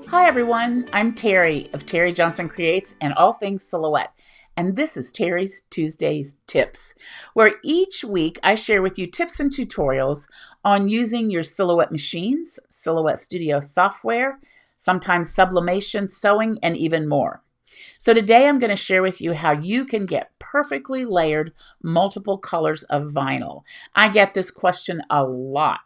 Hi everyone, I'm Terri of Terri Johnson Creates and All Things Silhouette. And this is Terri's Tuesdays Tips, where each week I share with you tips and tutorials on using your silhouette machines, Silhouette Studio software, sometimes sublimation, sewing, and even more. So today I'm going to share with you how you can get perfectly layered multiple colors of vinyl. I get this question a lot,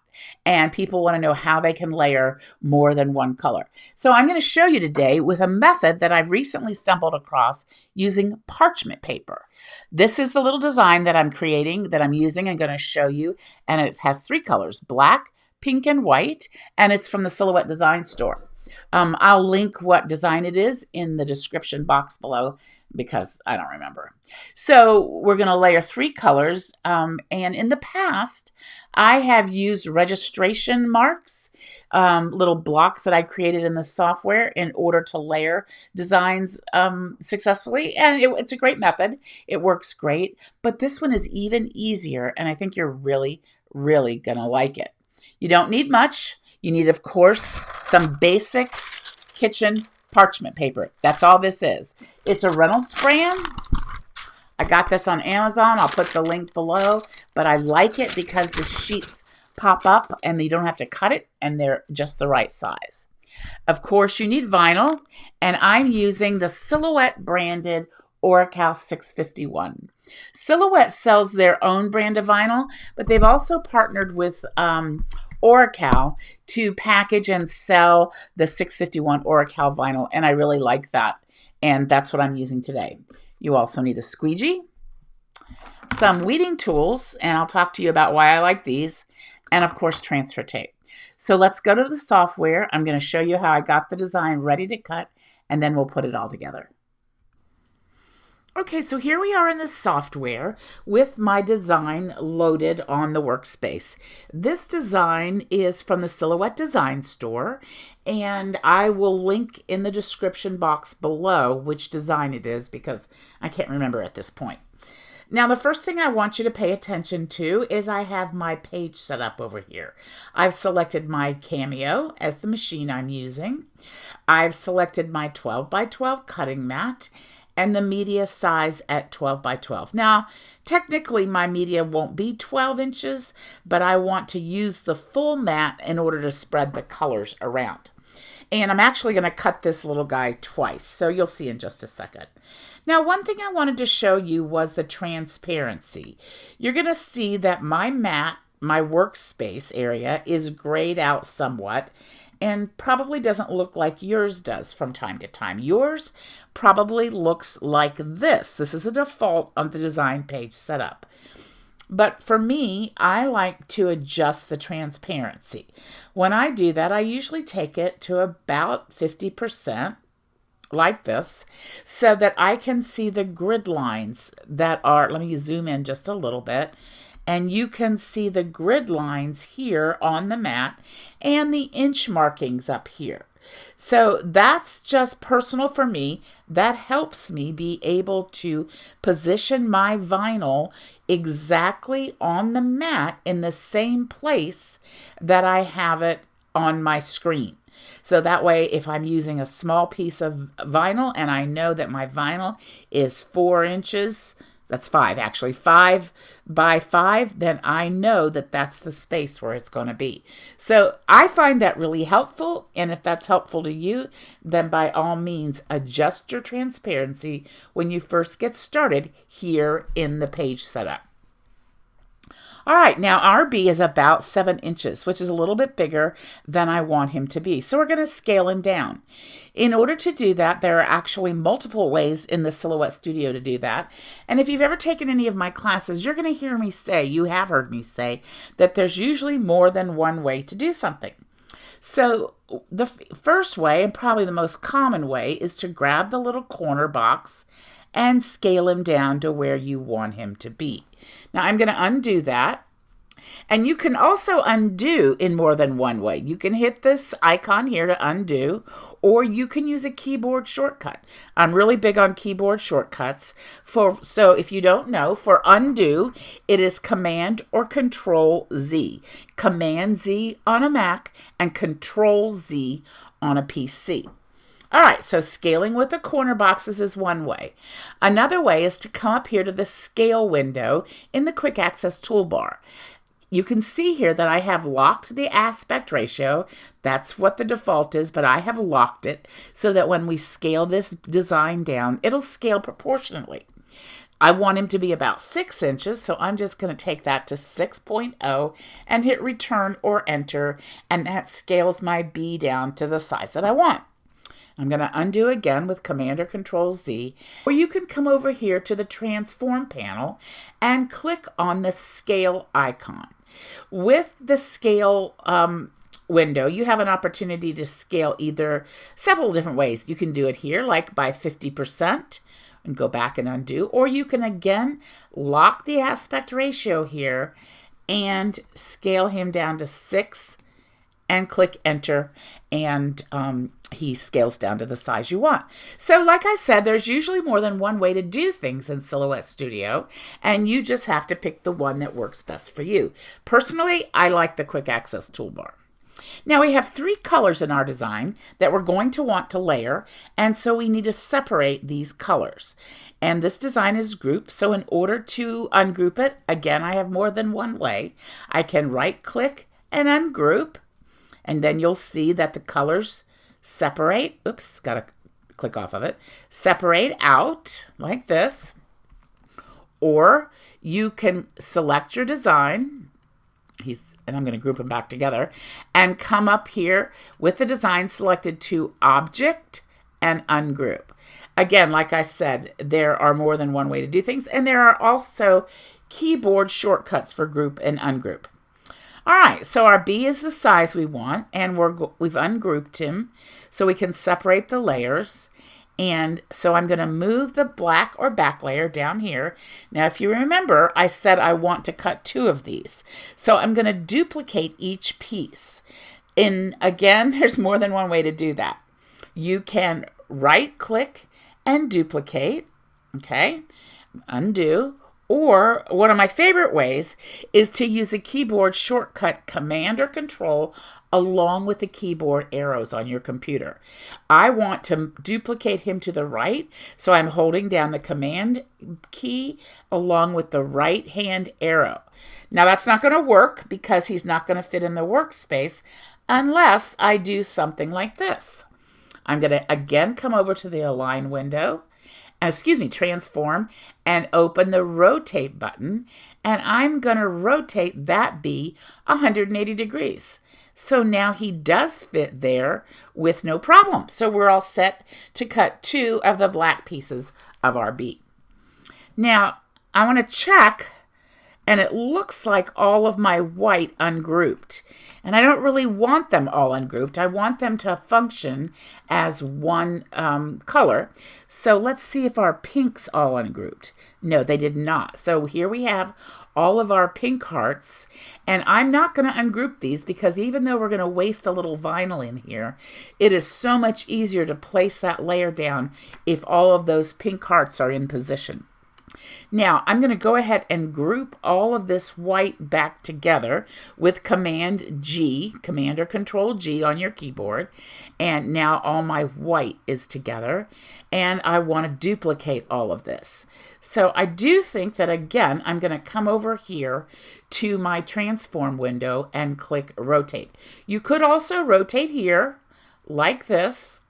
and people want to know how they can layer more than one color. So I'm going to show you today with a method that I've recently stumbled across using parchment paper. This is the little design that I'm creating, that I'm using and going to show you, and it has three colors: black, pink, and white, and it's from the Silhouette Design Store. I'll link what design it is in the description box below because I don't remember. So we're going to layer three colors. And in the past, I have used registration marks, little blocks that I created in the software in order to layer designs successfully. And it's a great method. It works great. But this one is even easier, and I think you're really, really going to like it. You don't need much. You need, of course, some basic kitchen parchment paper. That's all this is. It's a Reynolds brand. I got this on Amazon. I'll put the link below, but I like it because the sheets pop up and you don't have to cut it, and they're just the right size. Of course, you need vinyl, and I'm using the Silhouette branded Oracal 651. Silhouette sells their own brand of vinyl, but they've also partnered with Oracal to package and sell the 651 Oracal vinyl, and I really like that, and that's what I'm using today. You also need a squeegee, some weeding tools, and I'll talk to you about why I like these, and of course transfer tape. So let's go to the software. I'm going to show you how I got the design ready to cut, and then we'll put it all together. Okay, so here we are in the software with my design loaded on the workspace. This design is from the Silhouette Design Store, and I will link in the description box below which design it is because I can't remember at this point. Now, the first thing I want you to pay attention to is I have my page set up over here. I've selected my Cameo as the machine I'm using. I've selected my 12 by 12 cutting mat and the media size at 12 by 12. Now, technically my media won't be 12 inches, but I want to use the full mat in order to spread the colors around. And I'm actually going to cut this little guy twice, so you'll see in just a second. Now, one thing I wanted to show you was the transparency. You're going to see that my mat, my workspace area, is grayed out somewhat, and probably doesn't look like yours does from time to time. Yours probably looks like this. This is a default on the design page setup. But for me, I like to adjust the transparency. When I do that, I usually take it to about 50%, like this, so that I can see the grid lines that are, let me zoom in just a little bit, and you can see the grid lines here on the mat and the inch markings up here. So that's just personal for me. That helps me be able to position my vinyl exactly on the mat in the same place that I have it on my screen. So that way, if I'm using a small piece of vinyl and I know that my vinyl is 4 inches, that's 5 actually, 5 by 5, then I know that that's the space where it's going to be. So I find that really helpful, and if that's helpful to you, then by all means adjust your transparency when you first get started here in the page setup. All right, now RB is about 7 inches, which is a little bit bigger than I want him to be. So we're going to scale him down. In order to do that, there are actually multiple ways in the Silhouette Studio to do that. And if you've ever taken any of my classes, you're going to hear me say, you have heard me say, that there's usually more than one way to do something. So the first way, and probably the most common way, is to grab the little corner box and scale him down to where you want him to be. Now I'm going to undo that. And you can also undo in more than one way. You can hit this icon here to undo, or you can use a keyboard shortcut. I'm really big on keyboard shortcuts. So if you don't know, for undo, it is Command or Control Z. Command Z on a Mac and Control Z on a PC. All right, so scaling with the corner boxes is one way. Another way is to come up here to the scale window in the quick access toolbar. You can see here that I have locked the aspect ratio. That's what the default is, but I have locked it so that when we scale this design down, it'll scale proportionately. I want him to be about 6 inches, so I'm just going to take that to 6.0 and hit return or enter, and that scales my B down to the size that I want. I'm going to undo again with Command or Control Z, or you can come over here to the Transform panel and click on the Scale icon. With the Scale window, you have an opportunity to scale either several different ways. You can do it here, like by 50%, and go back and undo, or you can again lock the aspect ratio here and scale him down to 6 and click enter, and he scales down to the size you want. So like I said, there's usually more than one way to do things in Silhouette Studio, and you just have to pick the one that works best for you. Personally, I like the quick access toolbar. Now we have 3 colors in our design that we're going to want to layer, and so we need to separate these colors. And this design is grouped, so in order to ungroup it, again, I have more than one way. I can right click and ungroup, and then you'll see that the colors separate. Oops, got to click off of it. Separate out like this. Or you can select your design. And I'm going to group them back together. And come up here with the design selected to Object and Ungroup. Again, like I said, there are more than one way to do things. And there are also keyboard shortcuts for group and ungroup. All right, so our B is the size we want, and we've ungrouped him so we can separate the layers. And so I'm going to move the black or back layer down here. Now, if you remember, I said I want to cut 2 of these. So I'm going to duplicate each piece. And again, there's more than one way to do that. You can right-click and duplicate, okay, undo. Or one of my favorite ways is to use a keyboard shortcut Command or Control along with the keyboard arrows on your computer. I want to duplicate him to the right, so I'm holding down the Command key along with the right hand arrow. Now that's not going to work because he's not going to fit in the workspace unless I do something like this. I'm going to again come over to the Align window. Transform, and open the rotate button, and I'm going to rotate that B 180 degrees. So now he does fit there with no problem. So we're all set to cut 2 of the black pieces of our B. Now, I want to check, and it looks like all of my white ungrouped. And I don't really want them all ungrouped. I want them to function as one color. So let's see if our pinks all ungrouped. No, they did not. So here we have all of our pink hearts. And I'm not going to ungroup these because even though we're going to waste a little vinyl in here, it is so much easier to place that layer down if all of those pink hearts are in position. Now, I'm going to go ahead and group all of this white back together with Command G, Command or Control G on your keyboard. And now all my white is together. And I want to duplicate all of this. So I do think that, again, I'm going to come over here to my Transform window and click Rotate. You could also rotate here like this,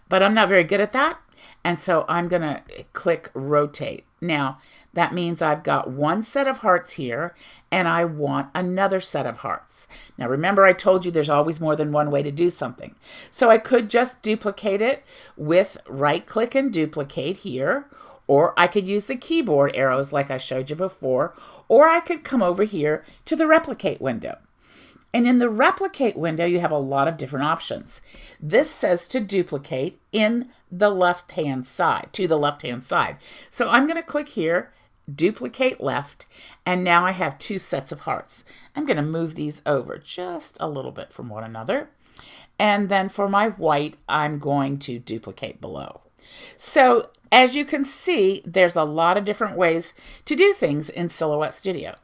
but I'm not very good at that. And so I'm going to click Rotate. Now, that means I've got one set of hearts here, and I want another set of hearts. Now, remember I told you there's always more than one way to do something. So I could just duplicate it with right-click and duplicate here, or I could use the keyboard arrows like I showed you before, or I could come over here to the Replicate window. And in the Replicate window, you have a lot of different options. This says to duplicate in the left-hand side, to the left-hand side. So I'm going to click here, duplicate left, and now I have 2 sets of hearts. I'm going to move these over just a little bit from one another. And then for my white, I'm going to duplicate below. So as you can see, there's a lot of different ways to do things in Silhouette Studio.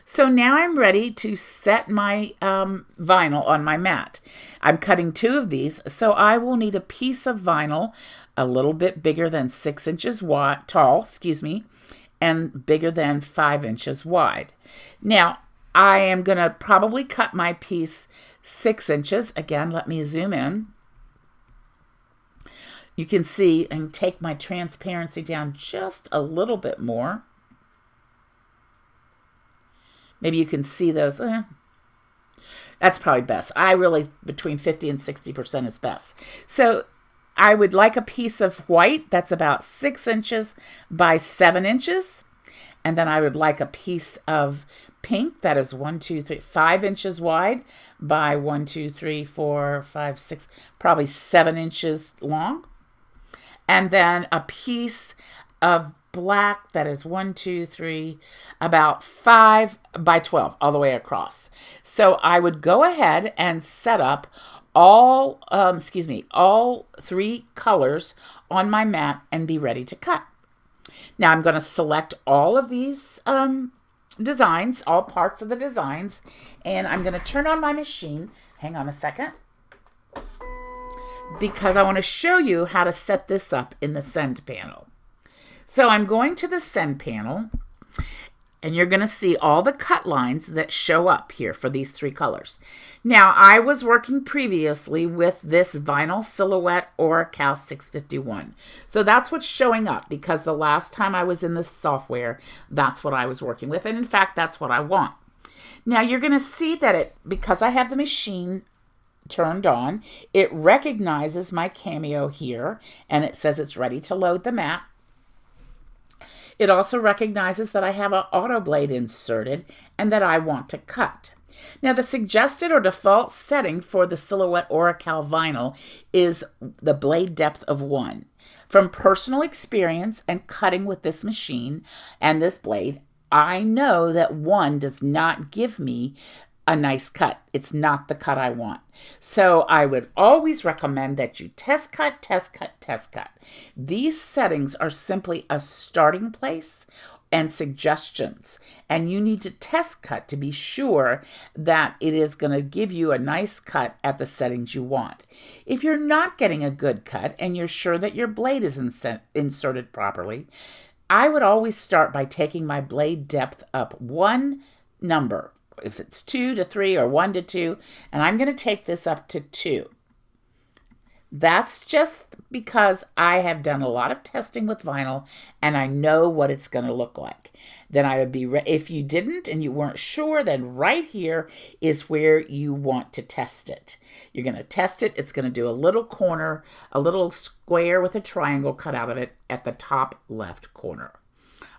So now I'm ready to set my vinyl on my mat. I'm cutting 2 of these, so I will need a piece of vinyl a little bit bigger than 6 inches tall, and bigger than 5 inches wide. Now, I am going to probably cut my piece 6 inches. Again, let me zoom in. You can see and take my transparency down just a little bit more. Maybe you can see those. That's probably best. I really, between 50 and 60% is best. So I would like a piece of white that's about 6 inches by 7 inches. And then I would like a piece of pink that is 5 inches wide by probably 7 inches long. And then a piece of black that is about 5 by 12 all the way across. So I would go ahead and set up all 3 colors on my mat and be ready to cut. Now I'm going to select all of these designs, all parts of the designs, and I'm going to turn on my machine. Hang on a second, because I want to show you how to set this up in the send panel. So I'm going to the send panel, and you're going to see all the cut lines that show up here for these 3 colors. Now, I was working previously with this Vinyl Silhouette Oracal 651. So that's what's showing up, because the last time I was in this software, that's what I was working with. And in fact, that's what I want. Now, you're going to see that because I have the machine turned on, it recognizes my Cameo here, and it says it's ready to load the mat. It also recognizes that I have an auto blade inserted and that I want to cut. Now, the suggested or default setting for the Silhouette Oracal vinyl is the blade depth of 1. From personal experience and cutting with this machine and this blade, I know that 1 does not give me a nice cut. It's not the cut I want. So I would always recommend that you test cut, test cut, test cut. These settings are simply a starting place and suggestions, and you need to test cut to be sure that it is going to give you a nice cut at the settings you want. If you're not getting a good cut and you're sure that your blade is inserted properly, I would always start by taking my blade depth up 1 number. If it's 2 to 3 or 1 to 2, and I'm going to take this up to 2. That's just because I have done a lot of testing with vinyl and I know what it's going to look like. Then I would be, if you didn't and you weren't sure, then right here is where you want to test it. You're going to test it. It's going to do a little corner, a little square with a triangle cut out of it at the top left corner.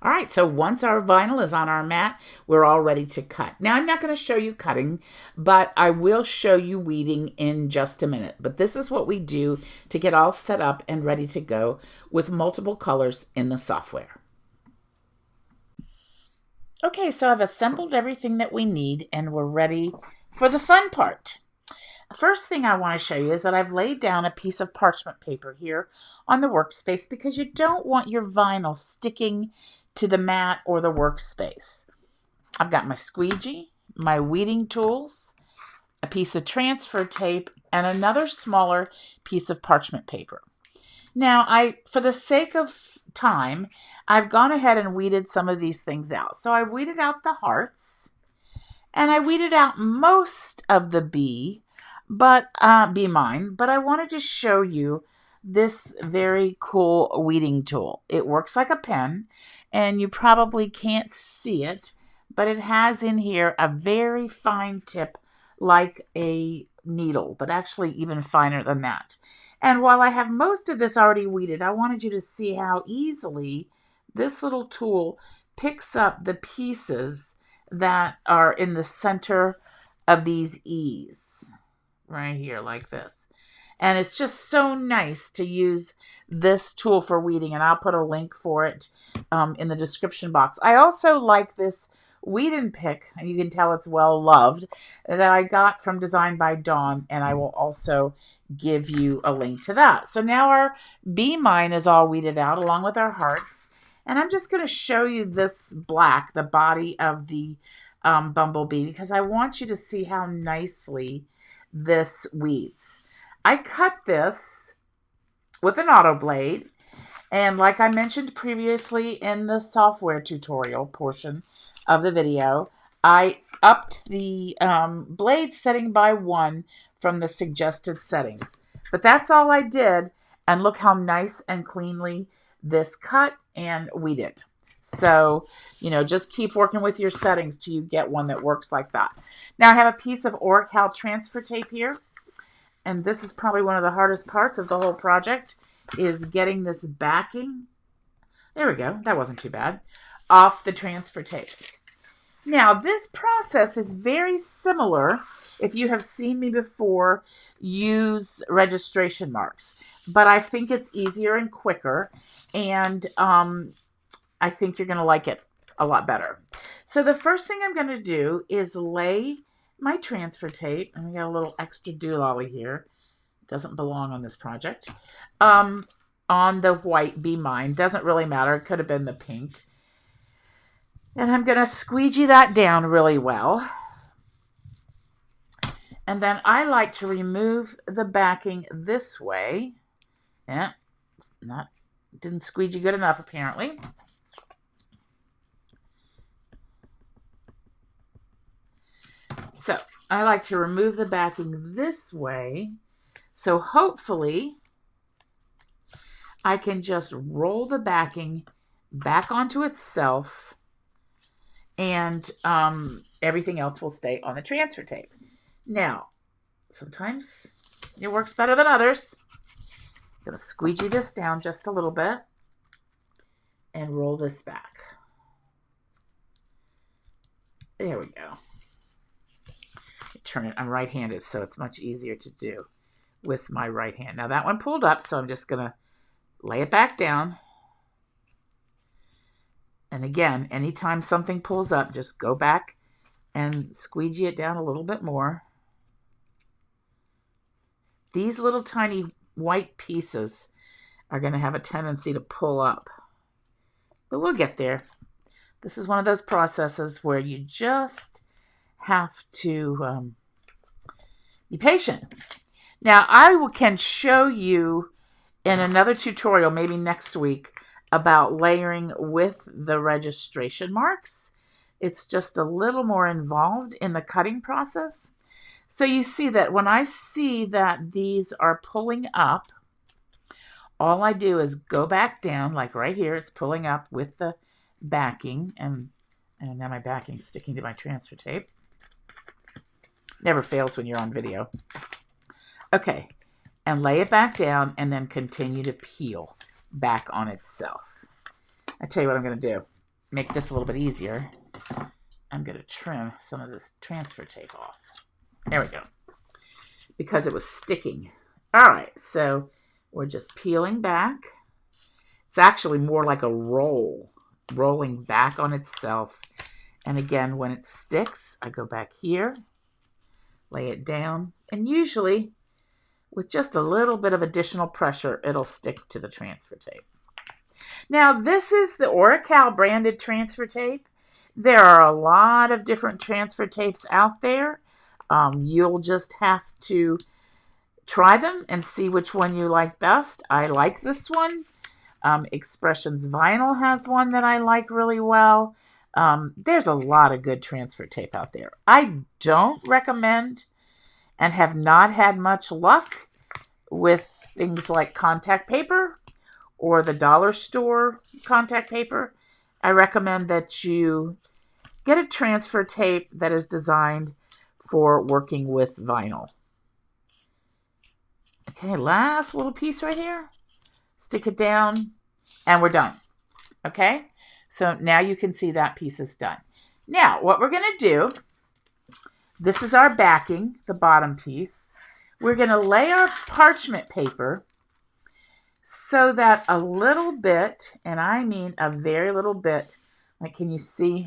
All right, so once our vinyl is on our mat, we're all ready to cut. Now, I'm not going to show you cutting, but I will show you weeding in just a minute. But this is what we do to get all set up and ready to go with multiple colors in the software. Okay, so I've assembled everything that we need, and we're ready for the fun part. First thing I want to show you is that I've laid down a piece of parchment paper here on the workspace because you don't want your vinyl sticking to the mat or the workspace. I've got my squeegee, my weeding tools, a piece of transfer tape, and another smaller piece of parchment paper. Now, for the sake of time, I've gone ahead and weeded some of these things out. So I weeded out the hearts, and I weeded out most of the bee mine, but I wanted to show you this very cool weeding tool. It works like a pen, and you probably can't see it, but it has in here a very fine tip like a needle, but actually even finer than that. And while I have most of this already weeded, I wanted you to see how easily this little tool picks up the pieces that are in the center of these E's. Right here like this. And it's just so nice to use this tool for weeding, and I'll put a link for it in the description box. I also like this weed and pick, and you can tell it's well loved, that I got from Design by Dawn, and I will also give you a link to that. So now our bee mine is all weeded out along with our hearts, and I'm just going to show you this black, the body of the bumblebee because I want you to see how nicely this weeds. I cut this with an auto blade, and like I mentioned previously in the software tutorial portion of the video, I upped the blade setting by 1 from the suggested settings. But that's all I did, and look how nice and cleanly this cut and weeded. So, just keep working with your settings till you get one that works like that. Now I have a piece of Oracal transfer tape here, and this is probably one of the hardest parts of the whole project, is getting this backing, there we go, that wasn't too bad, off the transfer tape. Now, this process is very similar, if you have seen me before use registration marks, but I think it's easier and quicker, and I think you're going to like it a lot better. So the first thing I'm going to do is lay my transfer tape, and we got a little extra doolally here, doesn't belong on this project, on the white Be Mine. Doesn't really matter. It could have been the pink. And I'm going to squeegee that down really well. And then I like to remove the backing this way. Yeah, didn't squeegee good enough apparently. So I like to remove the backing this way. So hopefully I can just roll the backing back onto itself, and everything else will stay on the transfer tape. Now, sometimes it works better than others. I'm going to squeegee this down just a little bit and roll this back. There we go. Turn it. I'm right-handed, so it's much easier to do with my right hand. Now that one pulled up, so I'm just going to lay it back down. And again, anytime something pulls up, just go back and squeegee it down a little bit more. These little tiny white pieces are going to have a tendency to pull up, but we'll get there. This is one of those processes where you just have to be patient. Now, I can show you in another tutorial, maybe next week, about layering with the registration marks. It's just a little more involved in the cutting process. So you see that when I see that these are pulling up, all I do is go back down, like right here, it's pulling up with the backing, and now my backing's sticking to my transfer tape. Never fails when you're on video. Okay, and lay it back down and then continue to peel back on itself. I tell you what I'm going to do. Make this a little bit easier. I'm going to trim some of this transfer tape off. There we go. Because it was sticking. All right, so we're just peeling back. It's actually more like a roll, rolling back on itself. And again, when it sticks, I go back here, lay it down, and usually with just a little bit of additional pressure, it'll stick to the transfer tape. Now, this is the Oracal branded transfer tape. There are a lot of different transfer tapes out there. You'll just have to try them and see which one you like best. I like this one. Expressions Vinyl has one that I like really well. There's a lot of good transfer tape out there. I don't recommend and have not had much luck with things like contact paper or the dollar store contact paper. I recommend that you get a transfer tape that is designed for working with vinyl. Okay, last little piece right here. Stick it down, and we're done. Okay, so now you can see that piece is done. Now, what we're going to do, this is our backing, the bottom piece. We're going to lay our parchment paper so that a little bit, and I mean a very little bit, like can you see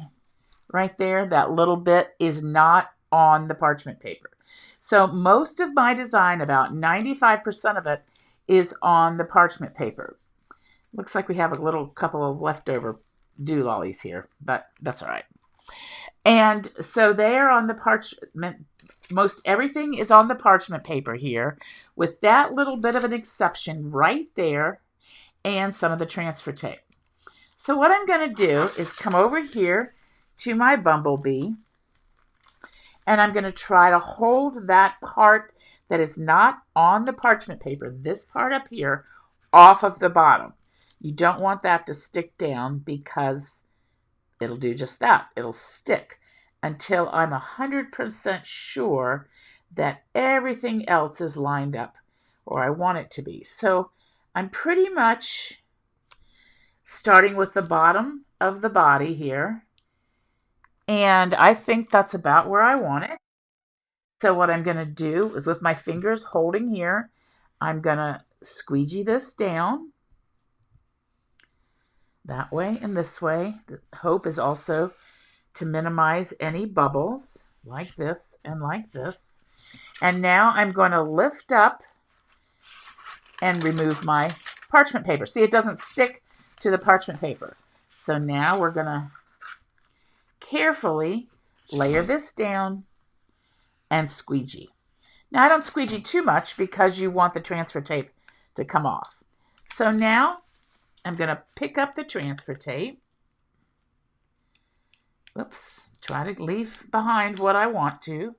right there, that little bit is not on the parchment paper. So most of my design, about 95% of it, is on the parchment paper. Looks like we have a little couple of leftover doolollies here, but that's all right. And so they are on the parchment. Most everything is on the parchment paper here, with that little bit of an exception right there and some of the transfer tape. So what I'm going to do is come over here to my bumblebee, and I'm going to try to hold that part that is not on the parchment paper, this part up here, off of the bottom. You don't want that to stick down because it'll do just that. It'll stick until I'm 100% sure that everything else is lined up, or I want it to be. So I'm pretty much starting with the bottom of the body here, and I think that's about where I want it. So what I'm going to do is, with my fingers holding here, I'm going to squeegee this down that way and this way. The hope is also to minimize any bubbles, like this and like this. And now I'm going to lift up and remove my parchment paper. See, it doesn't stick to the parchment paper. So now we're going to carefully layer this down and squeegee. Now I don't squeegee too much because you want the transfer tape to come off. So now I'm going to pick up the transfer tape. Oops, try to leave behind what I want to.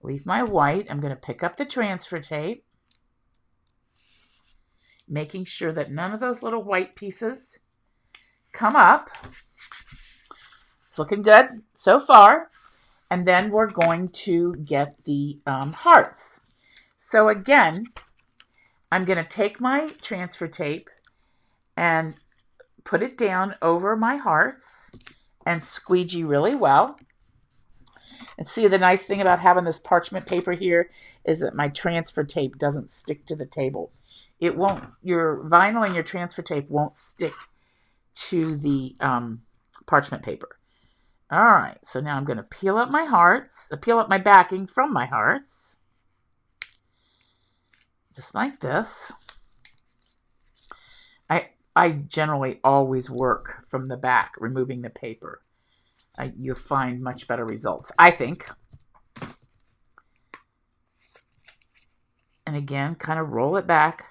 Leave my white. I'm going to pick up the transfer tape, making sure that none of those little white pieces come up. It's looking good so far. And then we're going to get the hearts. So again, I'm going to take my transfer tape and put it down over my hearts and squeegee really well. And see, the nice thing about having this parchment paper here is that my transfer tape doesn't stick to the table. It won't, your vinyl and your transfer tape won't stick to the parchment paper. All right, so now I'm going to peel up my hearts, peel up my backing from my hearts, just like this. I generally always work from the back, removing the paper. You'll find much better results, I think. And again, kind of roll it back.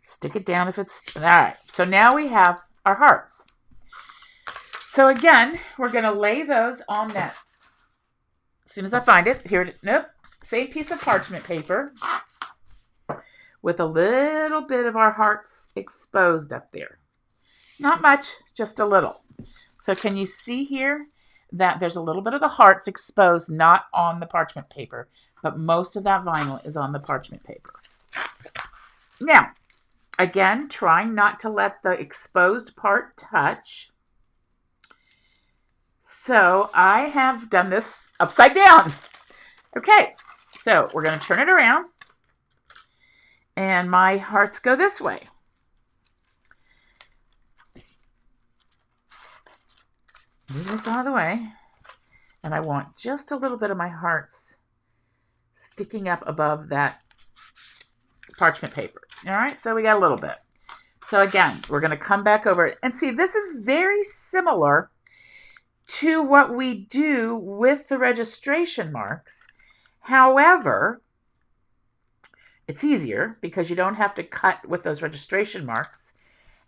Stick it down if it's... All right, so now we have our hearts. So again, we're going to lay those on that. As soon as I find it, here, nope, same piece of parchment paper with a little bit of our hearts exposed up there. Not much, just a little. So can you see here that there's a little bit of the hearts exposed, not on the parchment paper, but most of that vinyl is on the parchment paper. Now, again, trying not to let the exposed part touch. So I have done this upside down. Okay, so we're going to turn it around. And my hearts go this way. Move this out of the way. And I want just a little bit of my hearts sticking up above that parchment paper. All right, so we got a little bit. So again, we're going to come back over it. And see, this is very similar to what we do with the registration marks. However, it's easier because you don't have to cut with those registration marks.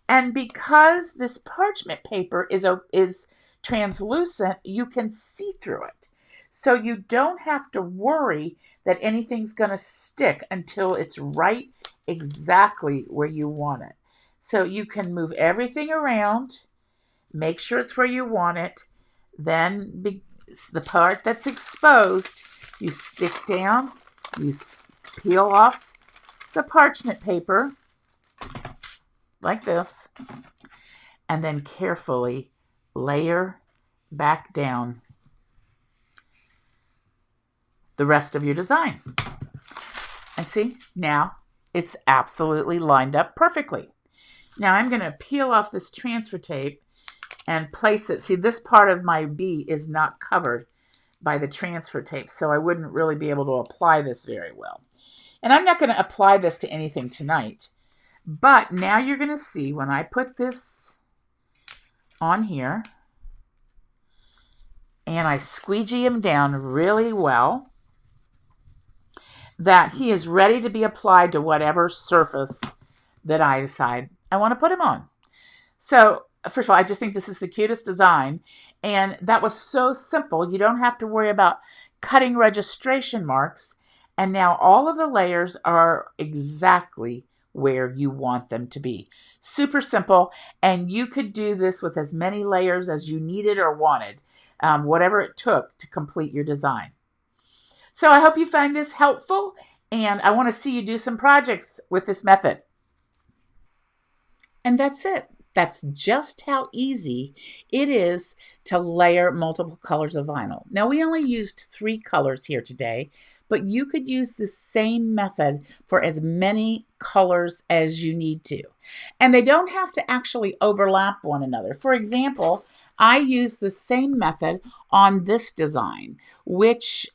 And because this parchment paper is translucent, you can see through it. So you don't have to worry that anything's going to stick until it's right exactly where you want it. So you can move everything around, make sure it's where you want it. Then the part that's exposed, you stick down, you peel off the parchment paper like this, and then carefully layer back down the rest of your design. And see, now it's absolutely lined up perfectly. Now I'm going to peel off this transfer tape and place it. See, this part of my bee is not covered by the transfer tape, so I wouldn't really be able to apply this very well. And I'm not going to apply this to anything tonight, but now you're going to see when I put this on here, and I squeegee him down really well, that he is ready to be applied to whatever surface that I decide I want to put him on. So, first of all, I just think this is the cutest design, and that was so simple. You don't have to worry about cutting registration marks, and now all of the layers are exactly where you want them to be. Super simple, and you could do this with as many layers as you needed or wanted, whatever it took to complete your design. So I hope you find this helpful, and I want to see you do some projects with this method. And that's it. That's just how easy it is to layer multiple colors of vinyl. Now, we only used 3 colors here today, but you could use the same method for as many colors as you need to. And they don't have to actually overlap one another. For example, I use the same method on this design, which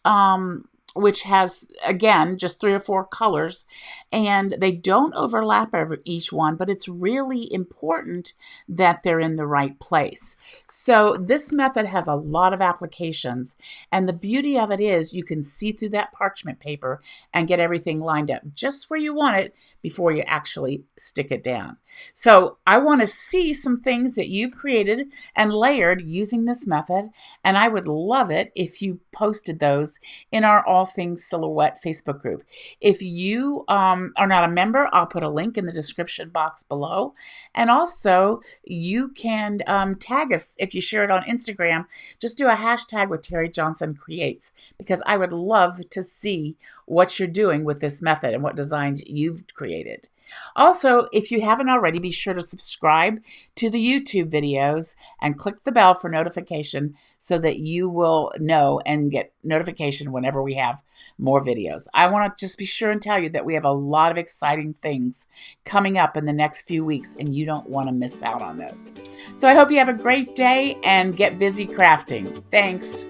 has, again, just 3 or 4 colors, and they don't overlap each one, but it's really important that they're in the right place. So this method has a lot of applications, and the beauty of it is you can see through that parchment paper and get everything lined up just where you want it before you actually stick it down. So I want to see some things that you've created and layered using this method, and I would love it if you posted those in our All Things Silhouette Facebook group. If you are not a member, I'll put a link in the description box below. And also, you can tag us if you share it on Instagram. Just do a hashtag with Terri Johnson Creates, because I would love to see what you're doing with this method and what designs you've created. Also, if you haven't already, be sure to subscribe to the YouTube videos and click the bell for notification so that you will know and get notification whenever we have more videos. I want to just be sure and tell you that we have a lot of exciting things coming up in the next few weeks, and you don't want to miss out on those. So I hope you have a great day and get busy crafting. Thanks.